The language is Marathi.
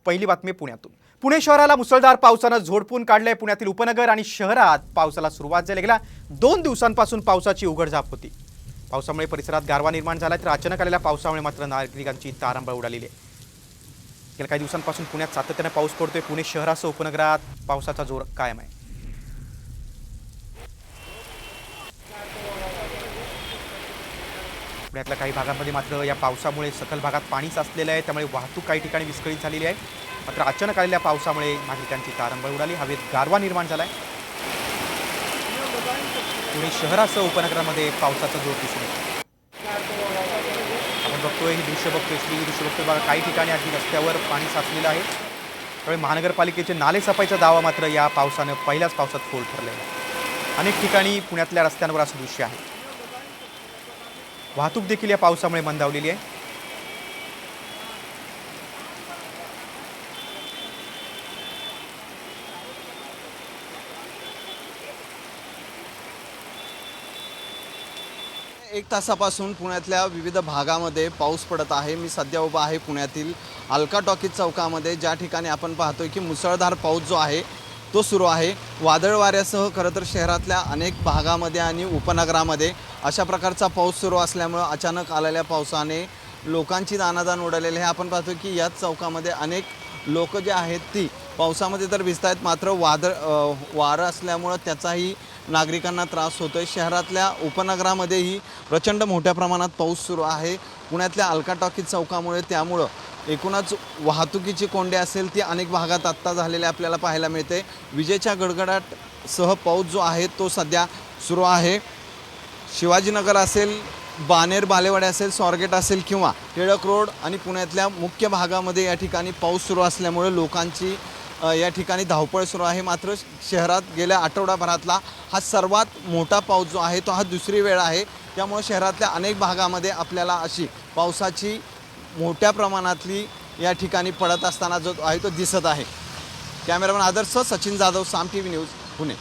पहिली बातमी पुण्यातून। पुणे शहराला मुसळधार पावसाने झोडपून काढले। पुण्यातील उपनगर आणि शहरात पावसाला सुरुवात झाली। गेल्या 2 दिवसांपासून पावसाची उघडझाप होती। पावसामुळे परिसरात गारवा निर्माण झाला, तर अचानक आलेल्या पावसामुळे मात्र नागरिकांची तारांबळ उडालेली आहे। गेल्या काही दिवसांपासून पुण्यात सातत्याने पाऊस पडतोय। पुणे शहरासह उपनगरात पावसाचा जोर कायम आहे। पुण्यातल्या काही भागांमध्ये मात्र या पावसामुळे सखल भागात पाणी साचलेलं आहे, त्यामुळे वाहतूक काही ठिकाणी विस्कळीत झालेली आहे। मात्र अचानक आलेल्या पावसामुळे नागरिकांची तारांबळ उडाली, हवेत गारवा निर्माण झालाय। पुणे शहरासह उपनगरामध्ये पावसाचा जोर दिसून येतो। आपण बघतोय ही दृश्य बघतोय बघा, काही ठिकाणी अगदी रस्त्यावर पाणी साचलेलं आहे। त्यामुळे महानगरपालिकेचे नाले सफाईचा दावा मात्र या पावसानं पहिल्याच पावसात फोल ठरलेला आहे। अनेक ठिकाणी पुण्यातल्या रस्त्यांवर असं दृश्य आहे। वाहतूक देखील या पावसामुळे मंदावलेली आहे। एक तासापासून पुण्यातल्या विविध भागामध्ये पाऊस पडत आहे। मी सध्या उभा आहे पुण्यातील अलका टॉकीज चौकामध्ये, ज्या ठिकाणी आपण पाहतोय की मुसळधार पाऊस जो आहे तो सुरू आहे। वादळ वाऱ्यासह खरं तर शहरातल्या अनेक भागामध्ये आणि उपनगरामध्ये अशा प्रकारचा पाऊस सुरू असल्यामुळे अचानक आलेल्या पावसाने लोकांची दाणादाण उडालेली आहे। आपण पाहतोय की याच चौकामध्ये अनेक लोक जे आहेत ती पावसामध्ये तर भिजत आहेत, मात्र वारं असल्यामुळे त्याचाही नागरिकांना त्रास होतोय। शहरातल्या उपनगरामध्येही प्रचंड मोठ्या प्रमाणात पाऊस सुरू आहे। पुण्यातल्या अलका टॉकीज चौकामुळे त्यामुळं एकूणच वाहतुकीची कोंडी असेल ती अनेक भागात आत्ता झालेली आपल्याला पाहायला मिळते। विजेच्या गडगडाटासह पाऊस जो आहे तो सध्या सुरू आहे। शिवाजीनगर असेल, बाणेर बालेवाडी असेल, स्वारगेट असेल किंवा टिळक रोड आणि पुण्यातल्या मुख्य भागामध्ये या ठिकाणी पाऊस सुरू असल्यामुळे लोकांची या ठिकाणी धावपळ सुरू आहे। मात्र शहरात गेल्या आठवडाभरातला हा सर्वात मोठा पाऊस जो आहे तो हा दुसरी वेळ आहे। त्यामुळे शहरातल्या अनेक भागामध्ये आपल्याला अशी पावसाची मोठ्या प्रमाणातली या ठिकाणी पडत असताना जो आहे तो दिसत आहे। कॅमेरामन आदर्श सचिन जाधव, साम टीव्ही न्यूज, पुणे।